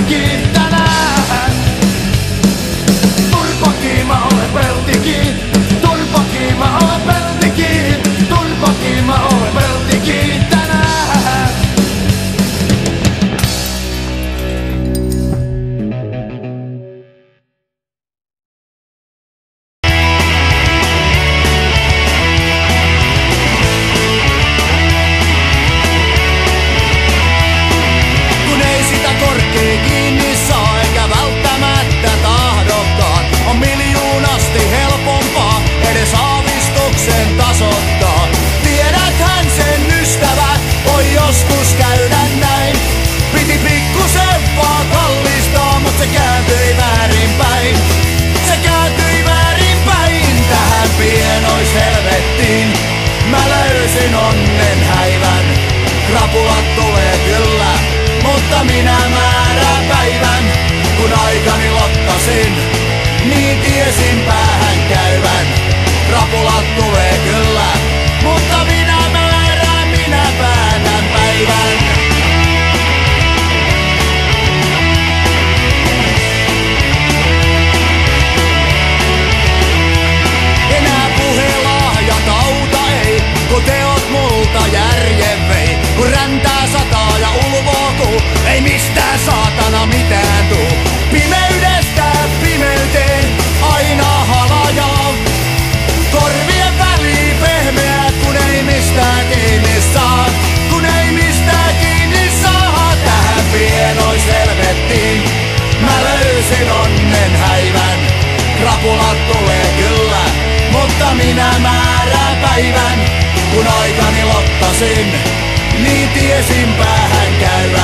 peltikin tänään. Turpakin mä olen peltikin, turpakin mä olen peltikin, turpakin mä olen peltikin tänään. Krapulat tulee kyllä, mutta minä määrään päivän. Kun aikani lottasin, niin tiesin päähän käyvän. Krapulat tulee kyllä, mutta minä määrään, minä päätän päivän. Enää puhelahjat auta ei, kun teot multa järjen vei. Kun räntää sataa ja ulvootuu, ei mistään saatana mitään tuu. Pimeydestä pimeyteen aina halajaa. Korvien väliin pehmeät, kun ei mistään kiinni saa. Kun ei mistään kiinni saa, tähän pienois helvettiin mä löysin onnen häivän. Krapulat tulee kyllä, mutta minä määrään päivän. Kun aikani lottasin, niin tiesin päähän käyvän.